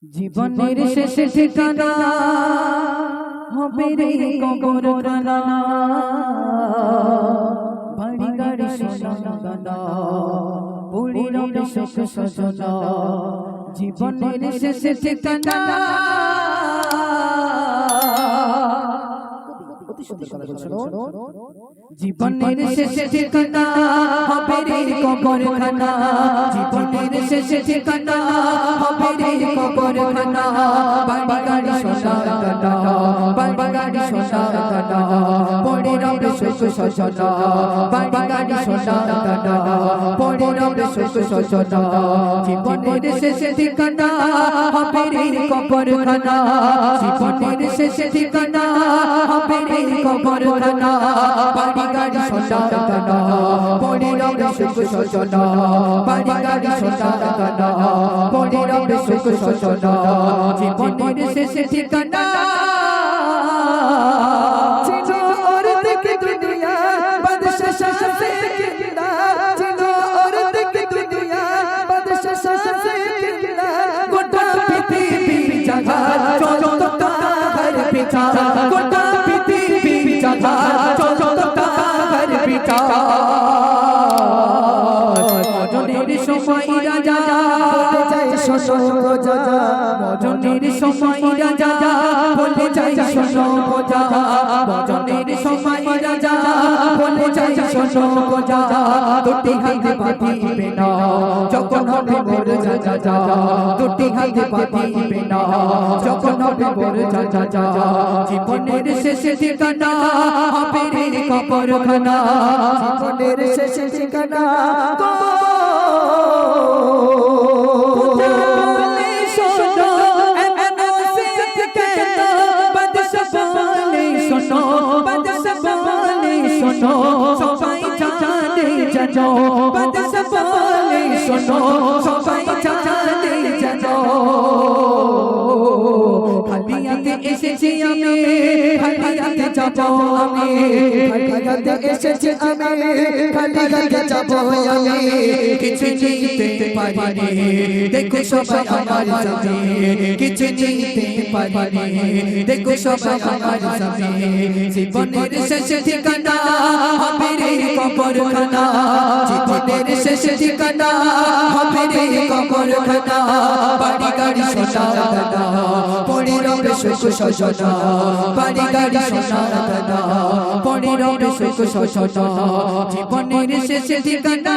জীবনের শেষে ঠিকানা হবে রে কবরখানা, বাড়ি গাড়ি সোনা দানা পড়ে রবে শোক সজনা। জীবনের শেষে ঠিকানা জীবনের শেষে ঠিকানা হবে রে কবরখানা, জীবনের শেষে ঠিকানা হবে রে কবরখানা। বাড়ি গাড়ি সোনা দানা বাড়ি গাড়ি সোনা দানা পড়ে রবে শোক সজনা। বাড়ি গাড়ি সোনা দানা পড়ে রবে শোক সজনা। জীবনের শেষে ঠিকানা হবে রে কবরখানা, জীবনের শেষে ঠিকানা হবে রে কবরখানা। বাড়ি গাড়ি সোনা দানা পড়ে রবে শোক সজনা। বাড়ি গাড়ি সোনা দানা পড়ে রবে শোক সজনা। জীবনের শেষে ঠিকানা চিনো और देख दुनिया बादशाह से किला, चिनो और देख दुनिया बादशाह से किला। गोटा पृथ्वी जगह चलो तो घर पिता, गोटा पृथ्वी जगह चलो तो घर पिता। মজনের সময় রাজা বলে যায় শোনো বোঝা, মজনের সময় রাজা বলে যায় শোনো বোঝা, মজনের সময় রাজা বলে যায় শোনো বোঝা। দুটি হাতে বাঁধিবে না যখন হবে মোর যা যা, দুটি হাতে বাঁধিবে না যখন হবে মোর যা যা। জীবনের শেষে ঠিকানা হবে রে কবরখানা, জীবনের শেষে ঠিকানা সবাই জানে জানো, বাদশা বলে শোনো সবাই জানে জানো। খালি হাতে এসেছি আমি, খালি হাতে যাবো আমি, খালি হাতে এসেছি আমি, খালি হাতে যাবো আমি। কিছু নিতে পারিনি দেখো সবাই আমার সাথে, কিছু নিতে পারিনি দেখো সবাই আমার সাথে। জীবনের শেষে ঠিকানা হবে রে কবরখানা, জীবনের শেষে ঠিকানা হবে রে কবরখানা। বাড়ি গাড়ি সোনা দানা পড়ে রবে শোক সজনা, বাড়ি গাড়ি সোনা দানা পড়ে রবে শোক সজনা। জীবনের শেষে ঠিকানা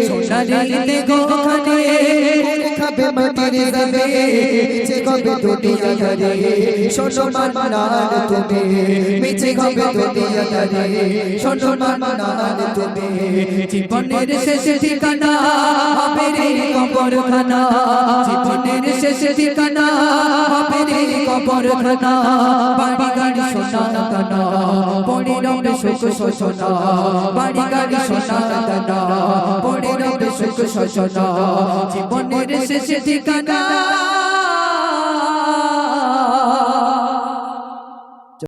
সোনারিতে গোখানে খাবে মাটির জমে, মিছে হবে দুনিয়া ধরে শোনো মান্নান তুমি, মিছে হবে দুনিয়া ধরে শোনো মান্নান তুমি। জীবনের শেষে ঠিকানা হবে রে কবরখানা, জীবনের শেষে ঠিকানা হবে রে কবরখানা। বাড়ি গাড়ি সোনা দানা পড়ে রবে শোক সজনা, বাড়ি গাড়ি সোনা দানা পড়ে রবে শোক সজনা। জীবনের শেষে ঠিকানা